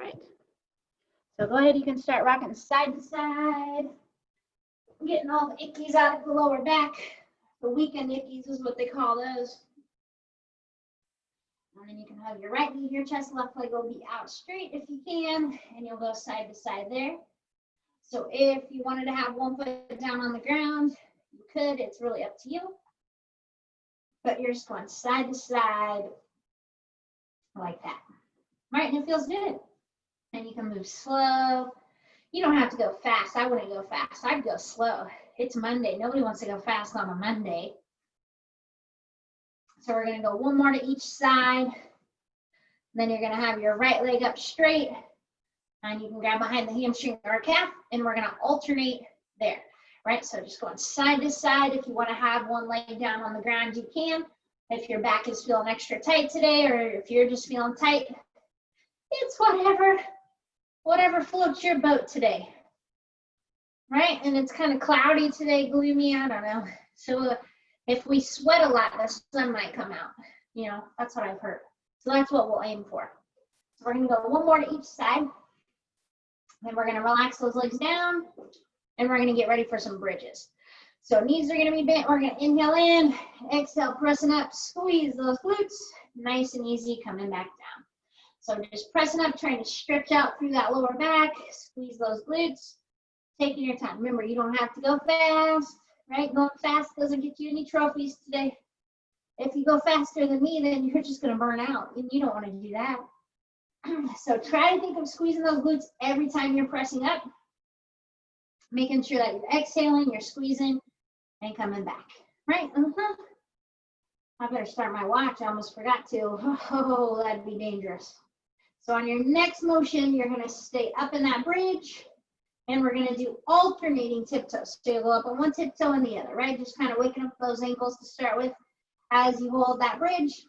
right. So go ahead, you can start rocking side to side, getting all the ickies out of the lower back. The weekend ickies is what they call those. And then you can have your right knee to your chest, left leg will be out straight if you can, and you'll go side to side there. So if you wanted to have one foot down on the ground, you could, it's really up to you. But you're just going side to side like that. Right, and it feels good. And you can move slow. You don't have to go fast. I wouldn't go fast. I'd go slow. It's Monday. Nobody wants to go fast on a Monday. So we're going to go one more to each side. Then you're going to have your right leg up straight. And you can grab behind the hamstring or calf. And we're going to alternate there. Right? So just going side to side. If you want to have one leg down on the ground, you can. If your back is feeling extra tight today, or if you're just feeling tight, it's whatever floats your boat today. Right? And it's kind of cloudy today, gloomy, I don't know. So if we sweat a lot, the sun might come out. You know, that's what I've heard. So that's what we'll aim for. So we're going to go one more to each side. Then we're going to relax those legs down. And we're going to get ready for some bridges. So knees are going to be bent. We're going to inhale in, exhale, pressing up, squeeze those glutes. Nice and easy, coming back down. So just pressing up, trying to stretch out through that lower back, squeeze those glutes. Taking your time. Remember, you don't have to go fast, right? Going fast doesn't get you any trophies today. If you go faster than me, then you're just going to burn out, and you don't want to do that. So try to think of squeezing those glutes every time you're pressing up, making sure that you're exhaling, you're squeezing, and coming back, right? I better start my watch. I almost forgot to. Oh, that'd be dangerous. So on your next motion, you're going to stay up in that bridge. And we're going to do alternating tiptoes. So you'll go up on one tiptoe and the other, right? Just kind of waking up those ankles to start with as you hold that bridge.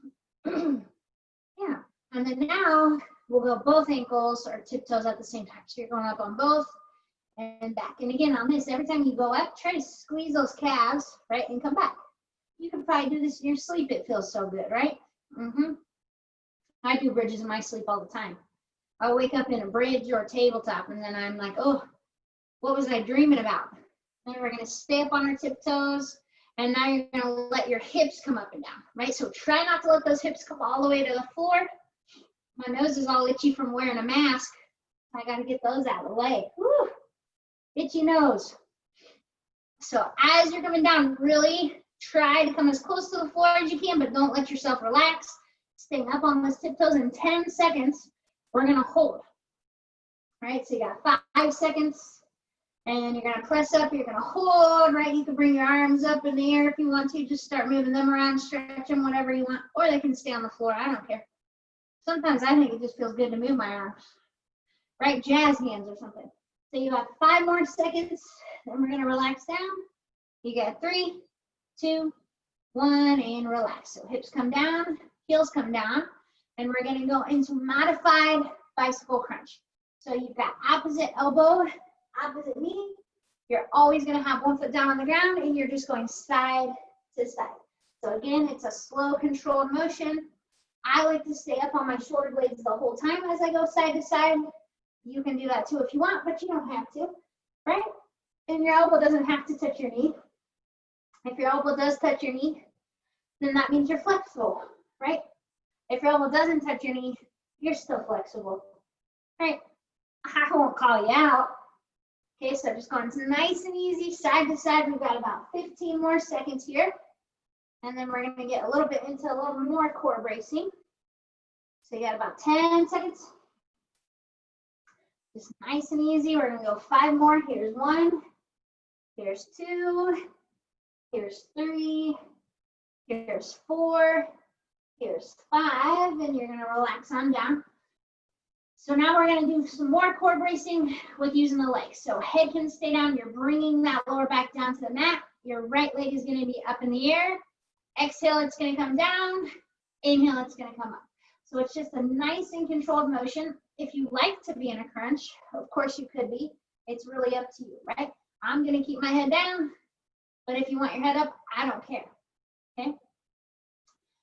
Yeah. And then now we'll go both ankles or tiptoes at the same time. So you're going up on both and back. And again, on this, every time you go up, try to squeeze those calves, right? And come back. You can probably do this in your sleep. It feels so good, right? I do bridges in my sleep all the time. I'll wake up in a bridge or a tabletop, and then I'm like, oh, what was I dreaming about? Then we're going to stay up on our tiptoes, and now you're going to let your hips come up and down, right? So try not to let those hips come all the way to the floor. My nose is all itchy from wearing a mask. I got to get those out of the way. Woo! Itchy nose. So as you're coming down, really try to come as close to the floor as you can, but don't let yourself relax. Staying up on those tiptoes in 10 seconds, we're going to hold. Right? So you got 5 seconds. And you're going to press up, you're going to hold, right? You can bring your arms up in the air if you want to. Just start moving them around, stretch them, whatever you want. Or they can stay on the floor, I don't care. Sometimes I think it just feels good to move my arms. Right? Jazz hands or something. So you have 5 more seconds, then we're going to relax down. You got 3, 2, 1, and relax. So hips come down, heels come down, and we're going to go into modified bicycle crunch. So you've got opposite elbow, opposite knee. You're always going to have one foot down on the ground, and you're just going side to side. So again, it's a slow, controlled motion. I like to stay up on my shoulder blades the whole time as I go side to side. You can do that too if you want, but you don't have to, right? And your elbow doesn't have to touch your knee. If your elbow does touch your knee, then that means you're flexible, right? If your elbow doesn't touch your knee, you're still flexible, right? I won't call you out. Okay, so just going nice and easy, side to side. We've got about 15 more seconds here. And then we're going to get a little bit into a little more core bracing. So you got about 10 seconds. Just nice and easy. We're going to go 5 more. Here's 1. Here's 2. Here's 3. Here's 4. Here's 5. And you're going to relax on down. So now we're going to do some more core bracing with using the legs. So head can stay down. You're bringing that lower back down to the mat. Your right leg is going to be up in the air. Exhale, it's going to come down. Inhale, it's going to come up. So it's just a nice and controlled motion. If you like to be in a crunch, of course you could be. It's really up to you, right? I'm going to keep my head down. But if you want your head up, I don't care. Okay?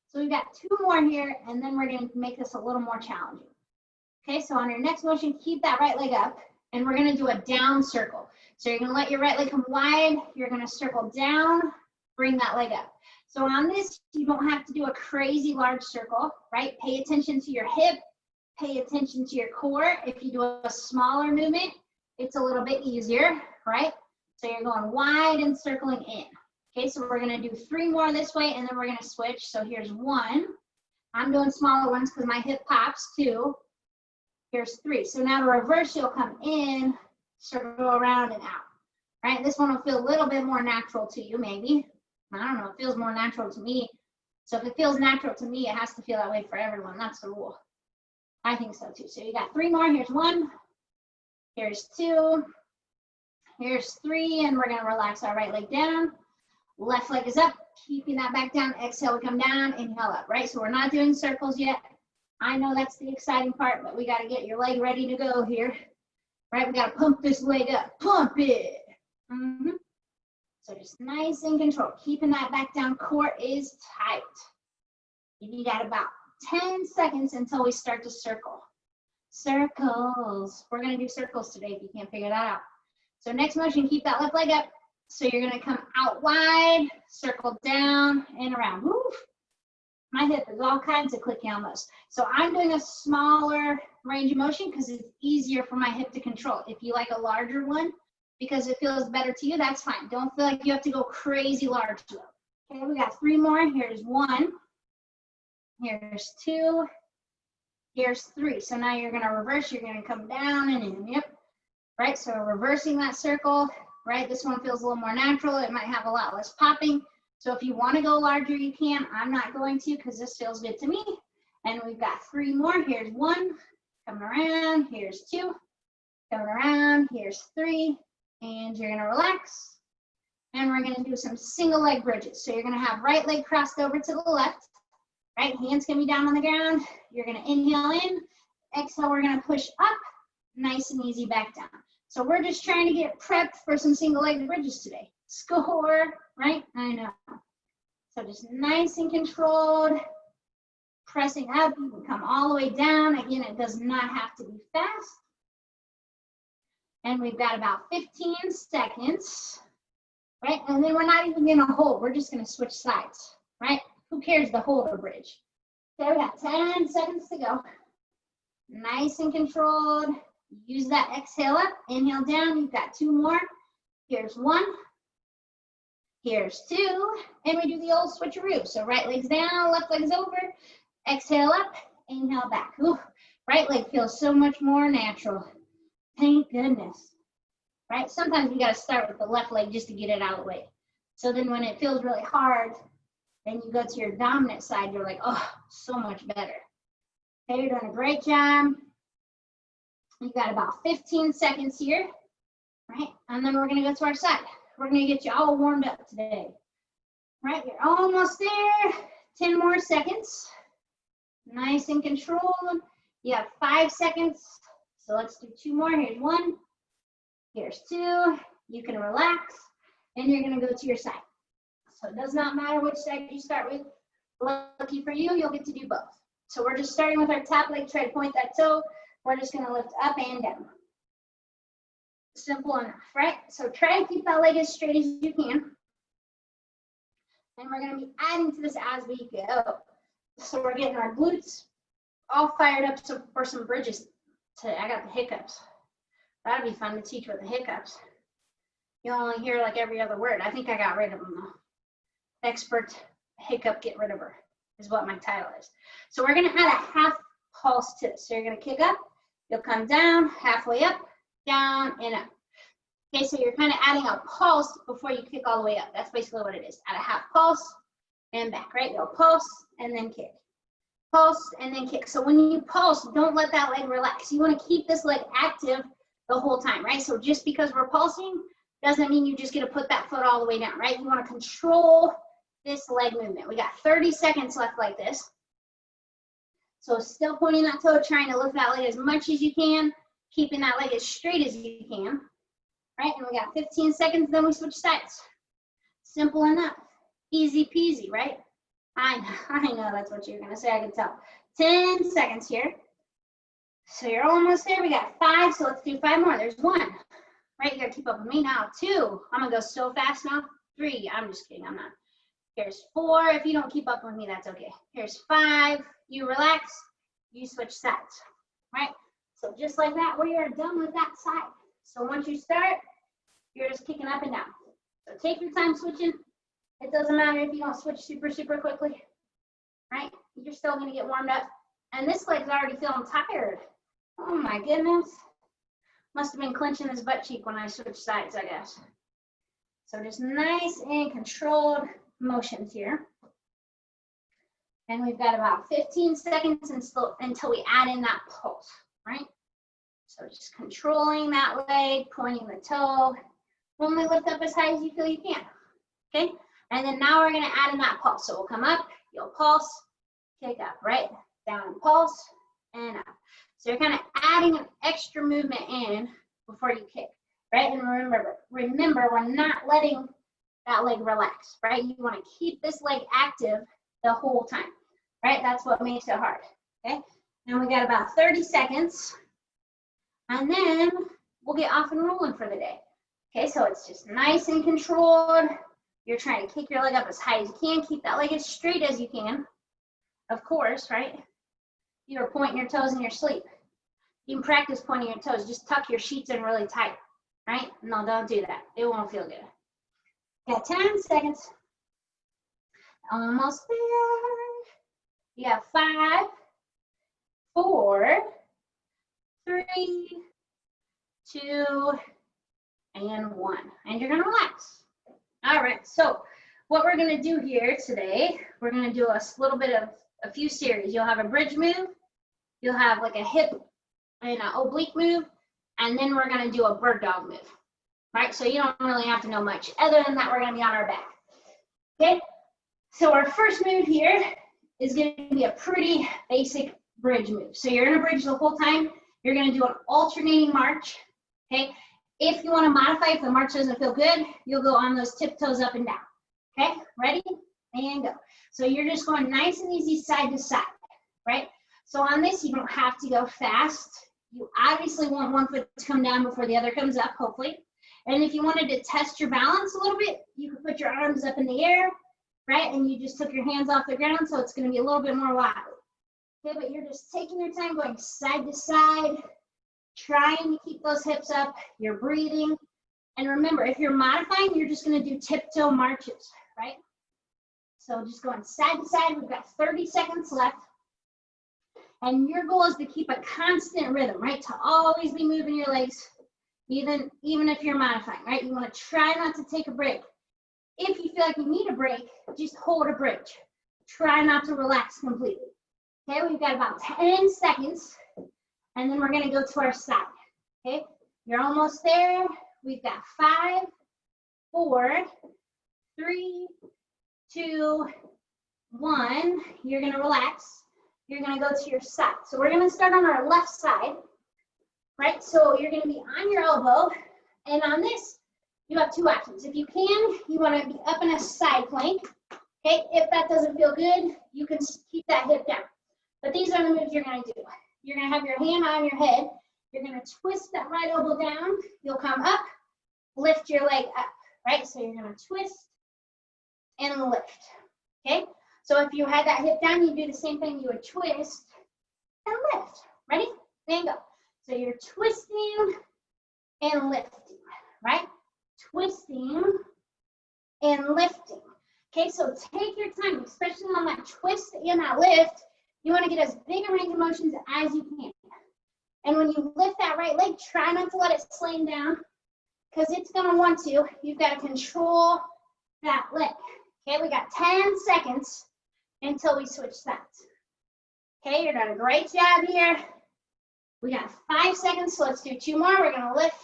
So we've got 2 more here, and then we're going to make this a little more challenging. Okay, so on your next motion, keep that right leg up, and we're gonna do a down circle. So you're gonna let your right leg come wide, you're gonna circle down, bring that leg up. So on this, you don't have to do a crazy large circle, right? Pay attention to your hip, pay attention to your core. If you do a smaller movement, it's a little bit easier, right? So you're going wide and circling in. Okay, so we're gonna do 3 more this way, and then we're gonna switch. So here's 1. I'm doing smaller ones because my hip pops. 2. Here's 3. So now to reverse, you'll come in, circle around and out, right? This one will feel a little bit more natural to you, maybe. I don't know, it feels more natural to me. So if it feels natural to me, it has to feel that way for everyone. That's the rule. I think so too. So you got 3 more. Here's 1. Here's 2. Here's 3. And we're going to relax our right leg down. Left leg is up, keeping that back down. Exhale, we come down, inhale up, right? So we're not doing circles yet. I know that's the exciting part, but we got to get your leg ready to go here, right? We got to pump this leg up, pump it. So just nice and controlled, keeping that back down. Core is tight. You got about 10 seconds until we start to circle. Circles. We're going to do circles today if you can't figure that out. So next motion, keep that left leg up. So you're going to come out wide, circle down and around. Woo. My hip is all kinds of clicky almost. So I'm doing a smaller range of motion because it's easier for my hip to control. If you like a larger one because it feels better to you, that's fine. Don't feel like you have to go crazy large though. Okay, we got 3 more. Here's 1. Here's 2. Here's 3. So now you're going to reverse. You're going to come down and in. Yep. Right, so reversing that circle. Right, this one feels a little more natural. It might have a lot less popping. So if you want to go larger, you can. I'm not going to because this feels good to me. And we've got 3 more. Here's 1, coming around. Here's 2, coming around. Here's 3, and you're going to relax. And we're going to do some single leg bridges. So you're going to have right leg crossed over to the left. Right, hands can be down on the ground. You're going to inhale in. Exhale, we're going to push up. Nice and easy back down. So we're just trying to get prepped for some single leg bridges today. Score, right? I know. So just nice and controlled, pressing up. You can come all the way down. Again, it does not have to be fast. And we've got about 15 seconds, right? And then we're not even gonna hold. We're just gonna switch sides, right? Who cares the hold or bridge? Okay, we got 10 seconds to go. Nice and controlled. Use that exhale up, inhale down. You've got 2 more. Here's 1. Here's 2. And we do the old switcheroo. So right leg's down, left leg's over. Exhale up, inhale back. Ooh, right leg feels so much more natural. Thank goodness. Right? Sometimes we got to start with the left leg just to get it out of the way. So then when it feels really hard, then you go to your dominant side, you're like, oh, so much better. Okay, you're doing a great job. You've got about 15 seconds here, right? And then we're going to go to our side. We're going to get you all warmed up today. Right, you're almost there. 10 more seconds. Nice and controlled. You have 5 seconds. So let's do 2 more. Here's 1. Here's 2. You can relax. And you're going to go to your side. So it does not matter which side you start with. Lucky for you, you'll get to do both. So we're just starting with our top leg. Try to point that toe. We're just going to lift up and down. Simple enough, right? So try and keep that leg as straight as you can. And we're going to be adding to this as we go. So we're getting our glutes all fired up for some bridges today. I got the hiccups. That'd be fun to teach with the hiccups. You'll only hear like every other word. I think I got rid of them though. Expert hiccup, get rid of her is what my title is. So we're going to add a half pulse to this. So you're going to kick up. You'll come down, halfway up, down, and up. Okay, so you're kind of adding a pulse before you kick all the way up. That's basically what it is. Add a half pulse and back, right? You'll pulse and then kick. Pulse and then kick. So when you pulse, don't let that leg relax. You want to keep this leg active the whole time, right? So just because we're pulsing doesn't mean you just get to put that foot all the way down, right? You want to control this leg movement. We got 30 seconds left like this. So still pointing that toe, trying to lift that leg as much as you can, keeping that leg as straight as you can, right? And we got 15 seconds, then we switch sides. Simple enough, easy peasy, right? I know that's what you're gonna say, I can tell. 10 seconds here. So you're almost there. We got 5, so let's do 5 more. There's 1. Right, you gotta keep up with me now. 2, I'm gonna go so fast now. 3, I'm just kidding, I'm not. Here's 4, if you don't keep up with me, that's okay. Here's 5, you relax, you switch sides, right? So just like that, we are done with that side. So once you start, you're just kicking up and down. So take your time switching. It doesn't matter if you don't switch super, super quickly, right? You're still gonna get warmed up. And this leg's already feeling tired. Oh my goodness. Must have been clenching his butt cheek when I switched sides, I guess. So just nice and controlled motions here. And we've got about 15 seconds until we add in that pulse, right? So just controlling that leg, pointing the toe. Only lift up as high as you feel you can, okay? And then now we're gonna add in that pulse. So we'll come up, you'll pulse, kick up, right? Down, pulse, and up. So you're kind of adding an extra movement in before you kick, right? And remember, we're not letting that leg relax, right? You want to keep this leg active the whole time, right? That's what makes it hard, okay? And we got about 30 seconds, and then we'll get off and rolling for the day. Okay, so it's just nice and controlled. You're trying to kick your leg up as high as you can. Keep that leg as straight as you can, of course, right? You're pointing your toes in your sleep. You can practice pointing your toes. Just tuck your sheets in really tight, right? No, don't do that. It won't feel good. Got 10 seconds. Almost there. You have 5, 4, 3, 2, and 1. And you're gonna relax. All right, so what we're gonna do here today, we're gonna do a little bit of a few series. You'll have a bridge move, you'll have like a hip and an oblique move, and then we're gonna do a bird dog move, right? So you don't really have to know much. Other than that, we're gonna be on our back, okay? So our first move here is gonna be a pretty basic bridge move. So you're gonna bridge the whole time. You're gonna do an alternating march, okay? If you wanna modify, if the march doesn't feel good, you'll go on those tiptoes up and down, okay? Ready? And go. So you're just going nice and easy side to side, right? So on this, you don't have to go fast. You obviously want one foot to come down before the other comes up, hopefully. And if you wanted to test your balance a little bit, you could put your arms up in the air, right? And you just took your hands off the ground, so it's gonna be a little bit more wild. Okay, but you're just taking your time going side to side, trying to keep those hips up, you're breathing. And remember, if you're modifying, you're just gonna do tiptoe marches, right? So just going side to side, we've got 30 seconds left. And your goal is to keep a constant rhythm, right? To always be moving your legs, even if you're modifying, right? You want to try not to take a break. If you feel like you need a break, just hold a bridge. Try not to relax completely. Okay, we've got about 10 seconds, and then we're gonna go to our side, okay? You're almost there. We've got 5, 4, 3, 2, 1. You're gonna relax. You're gonna go to your side. So we're gonna start on our left side, right? So you're gonna be on your elbow, and on this, you have 2 options. If you can, you wanna be up in a side plank, okay? If that doesn't feel good, you can keep that hip down. But these are the moves you're gonna do. You're gonna have your hand on your head. You're gonna twist that right elbow down. You'll come up, lift your leg up, right? So you're gonna twist and lift, okay? So if you had that hip down, you do the same thing. You would twist and lift. Ready? And go. So you're twisting and lifting, right? Twisting and lifting. Okay, so take your time, especially on that twist and that lift. You want to get as big a range of motions as you can. And when you lift that right leg, try not to let it slam down, because it's going to want to. You've got to control that leg. Okay, we got 10 seconds until we switch sides. Okay, you're doing a great job here. We got 5 seconds, so let's do 2 more. We're gonna lift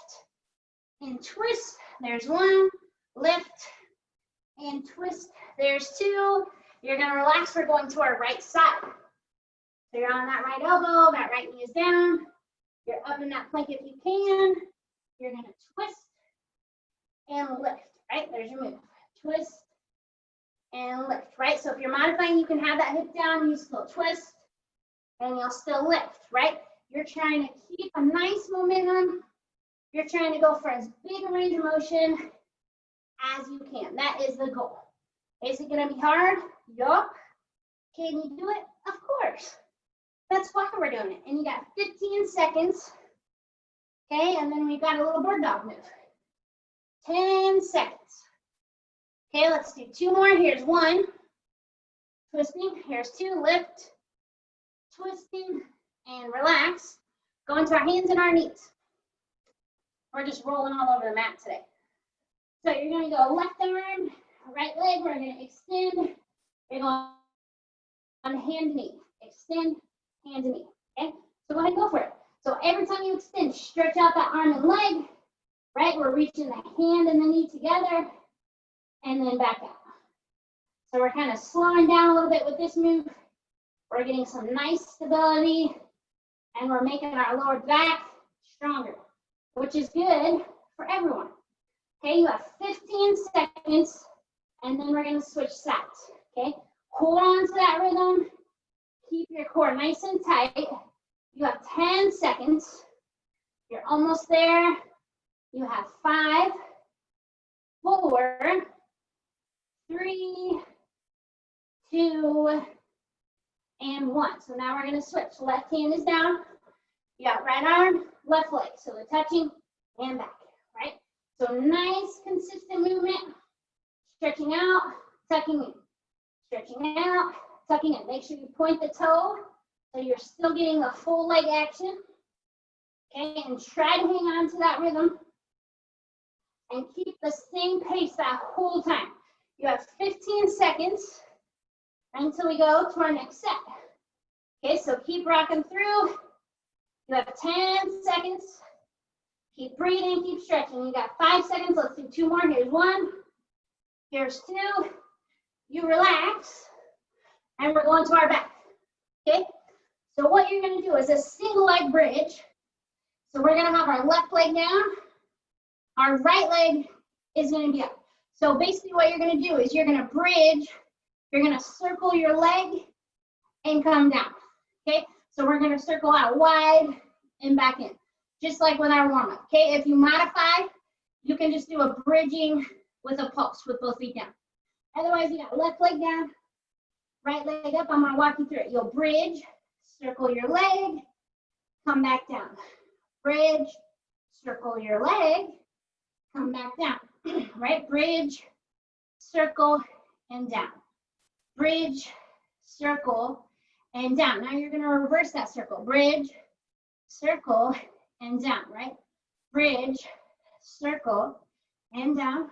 and twist. There's 1, lift and twist. There's 2. You're gonna relax. We're going to our right side. So you're on that right elbow, that right knee is down. You're up in that plank if you can. You're gonna twist and lift, right? There's your move. Twist and lift, right? So if you're modifying, you can have that hip down, you still twist, and you'll still lift, right? You're trying to keep a nice momentum. You're trying to go for as big a range of motion as you can. That is the goal. Is it going to be hard? Yup. Can you do it? Of course. That's why we're doing it. And you got 15 seconds. Okay, and then we've got a little bird dog move. 10 seconds. Okay, let's do 2 more. Here's 1. Twisting. Here's 2. Lift. Twisting. And relax. Go into our hands and our knees. We're just rolling all over the mat today. So you're going to go left arm, right leg. We're going to extend. You're going on hand to knee. Extend, hand to knee. Okay? So go ahead and go for it. So every time you extend, stretch out that arm and leg. Right? We're reaching the hand and the knee together. And then back out. So we're kind of slowing down a little bit with this move. We're getting some nice stability. And we're making our lower back stronger, which is good for everyone. Okay, you have 15 seconds, and then we're going to switch sides. Okay, hold on to that rhythm. Keep your core nice and tight. You have 10 seconds. You're almost there. You have 5, 4, 3, 2, and 1. So now we're going to switch. Left hand is down. You got right arm, left leg. So the touching and back, right? So nice, consistent movement. Stretching out, tucking in. Stretching out, tucking in. Make sure you point the toe so you're still getting the full leg action. Okay, and try to hang on to that rhythm. And keep the same pace that whole time. You have 15 seconds until we go to our next set. Okay, so keep rocking through. You have 10 seconds. Keep breathing, keep stretching. You got 5 seconds. Let's do 2 more. Here's 1. Here's 2. You relax. And we're going to our back. Okay? So what you're going to do is a single leg bridge. So we're going to have our left leg down. Our right leg is going to be up. So basically what you're going to do is you're going to bridge. You're going to circle your leg and come down. Okay? So we're going to circle out wide and back in. Just like with our warm-up. Okay? If you modify, you can just do a bridging with a pulse with both feet down. Otherwise, you got left leg down, right leg up. I'm going to walk you through it. You'll bridge, circle your leg, come back down. Bridge, circle your leg, come back down. Right? Bridge, circle, and down. Bridge, circle, and down. Now you're going to reverse that circle. Bridge, circle, and down, right? Bridge, circle, and down.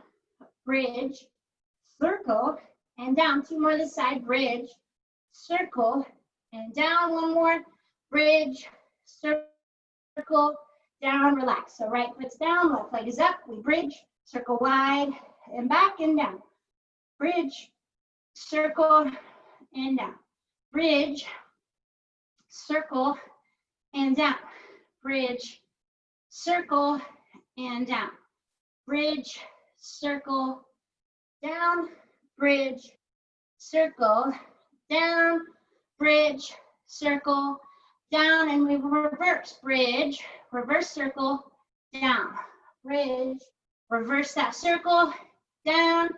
Bridge, circle, and down. 2 more this side. Bridge, circle, and down. 1 more. Bridge, circle, down, relax. So right foot's down, left leg is up. We bridge, circle wide, and back and down. Bridge, circle, and down. Bridge, circle, and down. Bridge, circle, and down. Bridge, circle, down. Bridge, circle, down. Bridge, circle, down. And we reverse. Bridge, reverse circle, down. Bridge, reverse that circle, down.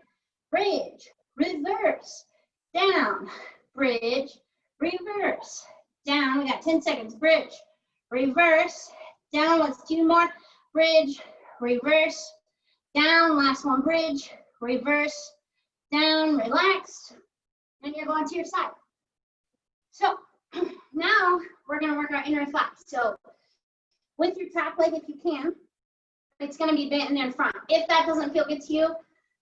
Bridge, reverse, down. Bridge, reverse, down. We got 10 seconds. Bridge, reverse, down. Let's do more. Bridge, reverse, down. Last one. Bridge, reverse, down. Relax. And you're going to your side. So now we're going to work our inner thighs. So with your top leg, if you can, it's going to be bent in front. If that doesn't feel good to you,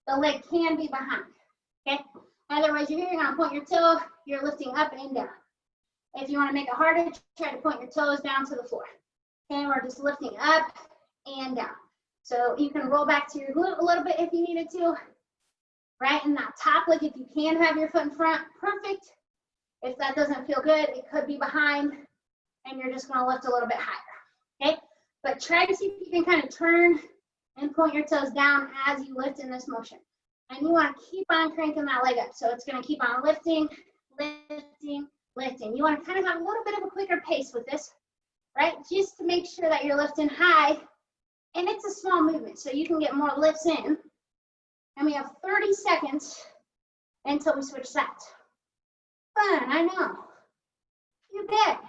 the leg can be behind. Okay? Otherwise, you're going to point your toe. You're lifting up and down. If you want to make it harder, try to point your toes down to the floor. Okay, we're just lifting up and down. So you can roll back to your glute a little bit if you needed to. Right, and that top leg, if you can have your foot in front, perfect. If that doesn't feel good, it could be behind, and you're just going to lift a little bit higher. Okay, but try to see if you can kind of turn and point your toes down as you lift in this motion. And you want to keep on cranking that leg up. So it's going to keep on lifting, lifting, lifting. You want to kind of have a little bit of a quicker pace with this. right? Just to make sure that you're lifting high. And it's a small movement, so you can get more lifts in. And we have 30 seconds until we switch sides. Fun, I know. You bet.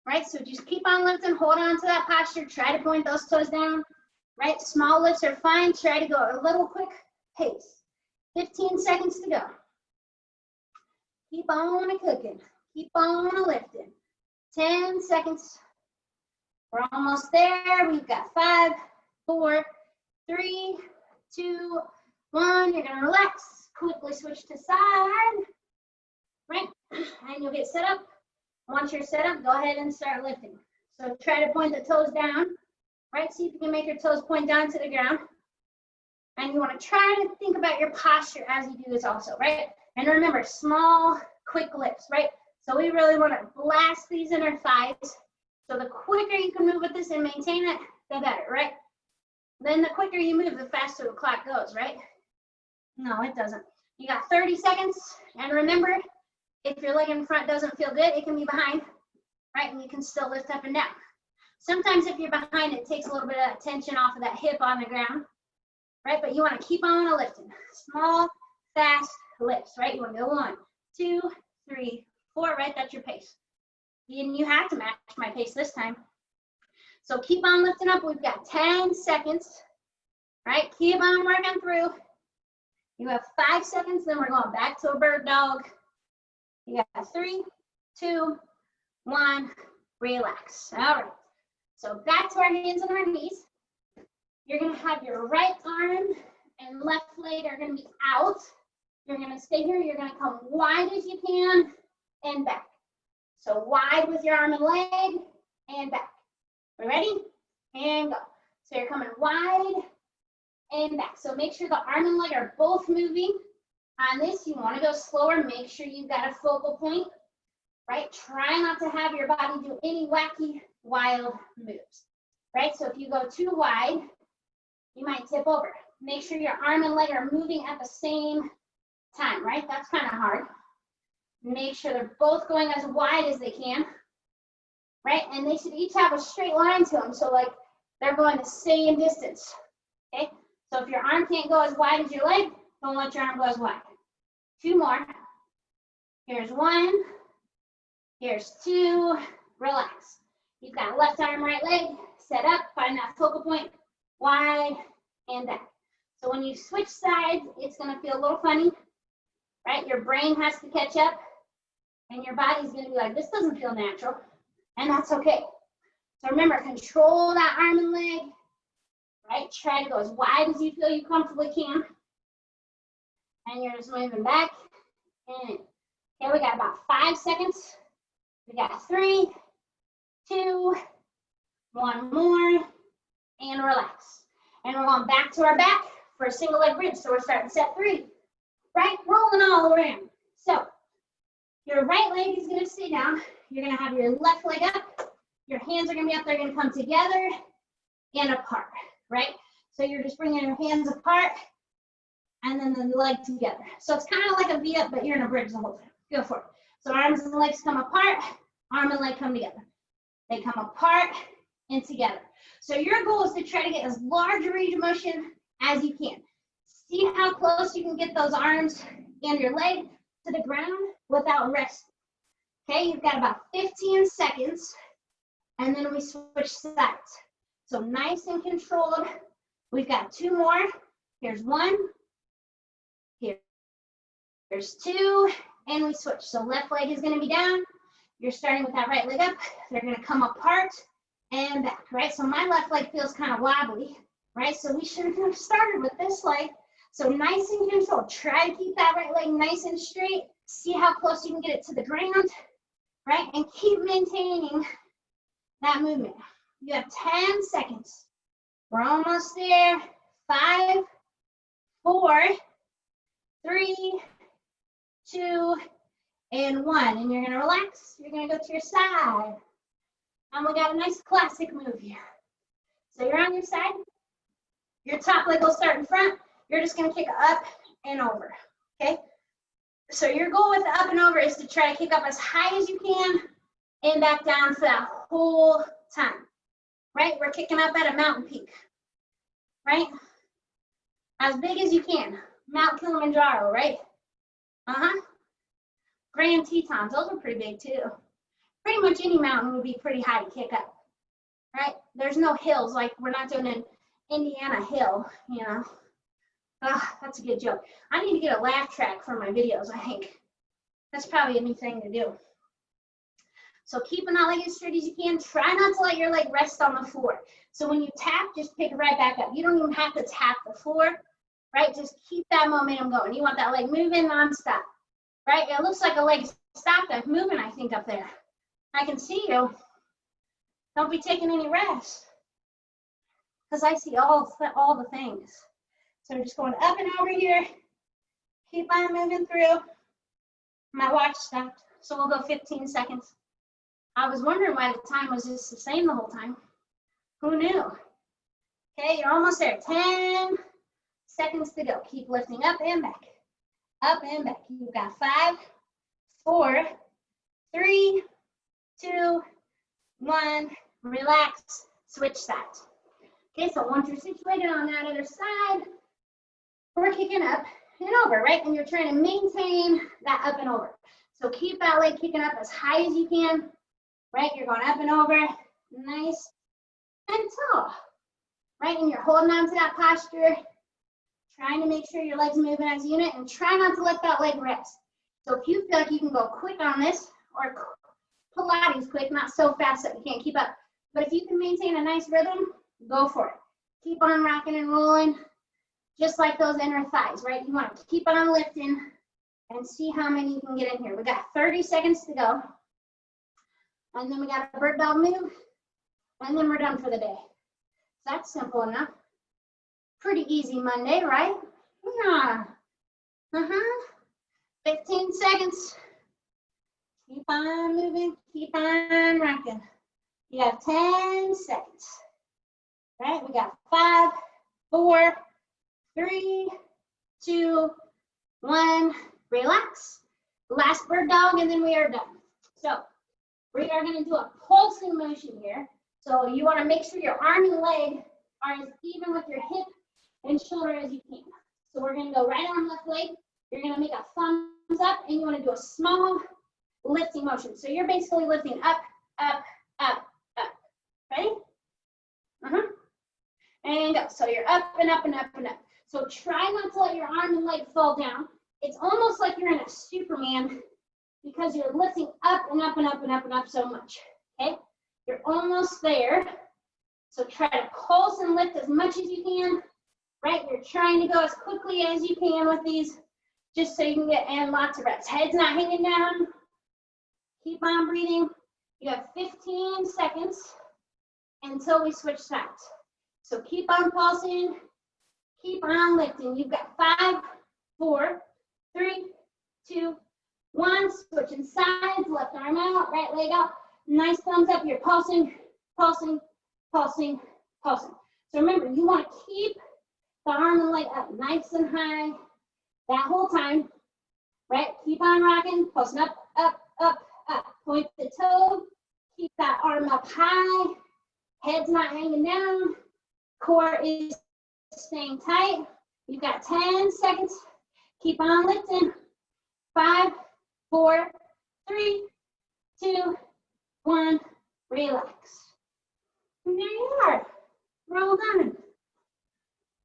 Right, so just keep on lifting, hold on to that posture, try to point those toes down, right? Small lifts are fine, try to go a little quick pace. 15 seconds to go. Keep on cooking, keep on lifting. 10 seconds. We're almost there. We've got 5, 4, 3, 2, 1. You're gonna relax, quickly switch to side, right? And you'll get set up. Once you're set up, go ahead and start lifting. So try to point the toes down, right? See if you can make your toes point down to the ground. And you want to try to think about your posture as you do this also, right? And remember, small, quick lifts, right? So we really want to blast these inner thighs. So the quicker you can move with this and maintain it, the better, right? Then the quicker you move, the faster the clock goes, right? No, it doesn't. You got 30 seconds. And remember, if your leg in front doesn't feel good, it can be behind, right? And you can still lift up and down. Sometimes if you're behind, it takes a little bit of that tension off of that hip on the ground, right? But you want to keep on lifting. Small, fast lifts, right? You want to go 1, 2, 3, 4, right? That's your pace. And you have to match my pace this time. So keep on lifting up. We've got 10 seconds, right? Keep on working through. You have 5 seconds, then we're going back to a bird dog. You got 3, 2, 1, relax. All right, so back to our hands and our knees. You're gonna have your right arm and left leg are gonna be out. You're gonna stay here, you're gonna come wide as you can and back. So wide with your arm and leg and back. We ready? And go. So you're coming wide and back. So make sure the arm and leg are both moving. On this, you want to go slower. Make sure you've got a focal point, right? Try not to have your body do any wacky, wild moves, right? So if you go too wide, you might tip over. Make sure your arm and leg are moving at the same time, right? That's kind of hard. Make sure they're both going as wide as they can, right? And they should each have a straight line to them. So like they're going the same distance, okay? So if your arm can't go as wide as your leg, don't let your arm go as wide. 2 more. Here's 1. Here's 2. Relax. You've got left arm, right leg. Set up. Find that focal point. Wide and back. So when you switch sides, it's going to feel a little funny, right? Your brain has to catch up. And your body's going to be like, this doesn't feel natural. And that's okay. So remember, control that arm and leg. Right? Try to go as wide as you feel you comfortably can. And you're just moving back and in. Okay, we got about 5 seconds. We got 3, 2, 1 more, and relax. And we're going back to our back for a single leg bridge. So we're starting set 3, right? Rolling all around. So your right leg is gonna stay down. You're gonna have your left leg up. Your hands are gonna be up, they're gonna come together and apart, right? So you're just bringing your hands apart and then the leg together. So it's kind of like a V-up, but you're in a bridge the whole time. Go for it. So arms and legs come apart, arm and leg come together. They come apart and together. So your goal is to try to get as large a range of motion as you can. See how close you can get those arms and your leg to the ground without resting. Okay, you've got about 15 seconds, and then we switch sides. So nice and controlled. We've got 2 more. Here's 1. Here's 2, and we switch. So left leg is going to be down. You're starting with that right leg up. They're going to come apart and back, right? So my left leg feels kind of wobbly, right? So we should have started with this leg. So nice and controlled. Try to keep that right leg nice and straight. See how close you can get it to the ground, right? And keep maintaining that movement. You have 10 seconds. We're almost there. 5, 4, 3, 2, and 1. And you're gonna relax. You're gonna go to your side. And we got a nice classic move here. So you're on your side. Your top leg will start in front. You're just gonna kick up and over, okay? So your goal with the up and over is to try to kick up as high as you can and back down for that whole time, right? We're kicking up at a mountain peak, right? As big as you can. Mount Kilimanjaro, right? Grand Tetons, those are pretty big too. Pretty much any mountain would be pretty high to kick up, right? There's no hills, like we're not doing an Indiana hill, you know. That's a good joke. I need to get a laugh track for my videos, I think. That's probably a new thing to do. So keeping that leg as straight as you can. Try not to let your leg rest on the floor. So when you tap, just pick it right back up. You don't even have to tap the floor, right? Just keep that momentum going. You want that leg moving nonstop, right? It looks like a leg stopped moving, I think, up there. I can see you. Don't be taking any rest, because I see all the things. So we're just going up and over here. Keep on moving through. My watch stopped, so we'll go 15 seconds. I was wondering why the time was just the same the whole time. Who knew? Okay, you're almost there. 10 seconds to go. Keep lifting up and back. Up and back. You've got 5, 4, 3, 2, 1. Relax. Switch sides. Okay, so once you're situated on that other side, we're kicking up and over, right? And you're trying to maintain that up and over. So keep that leg kicking up as high as you can, right? You're going up and over, nice and tall, right? And you're holding on to that posture, trying to make sure your leg's moving as a unit, and try not to let that leg rest. So if you feel like you can go quick on this, or Pilates quick, not so fast that you can't keep up, but if you can maintain a nice rhythm, go for it. Keep on rocking and rolling, just like those inner thighs, right? You want to keep on lifting and see how many you can get in here. We got 30 seconds to go. And then we got a bird dog move, and then we're done for the day. That's simple enough. Pretty easy Monday, right? Yeah. 15 seconds. Keep on moving, keep on rocking. You have 10 seconds. Right, we got 5, 4, 3, 2, 1. Relax. Last bird dog, and then we are done. So we are going to do a pulsing motion here. So you want to make sure your arm and leg are as even with your hip and shoulder as you can. So we're going to go right arm, left leg. You're going to make a thumbs up, and you want to do a small lifting motion. So you're basically lifting up, up, up, up. Ready? And go. So you're up and up and up and up. So try not to let your arm and leg fall down. It's almost like you're in a Superman, because you're lifting up and up and up and up and up so much. Okay? You're almost there. So try to pulse and lift as much as you can. Right? You're trying to go as quickly as you can with these, just so you can get in lots of reps. Head's not hanging down. Keep on breathing. You have 15 seconds until we switch sides. So keep on pulsing, keep on lifting. You've got 5, 4, 3, 2, 1. Switching sides, left arm out, right leg out. Nice thumbs up. You're pulsing, pulsing, pulsing, pulsing. So remember, you want to keep the arm and leg up nice and high that whole time, right? Keep on rocking, pulsing up, up, up, up. Point the toe, keep that arm up high, head's not hanging down, core is staying tight. You've got 10 seconds. Keep on lifting. 5, 4, 3, 2, 1. Relax. And there you are. We're all done.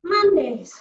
Mondays.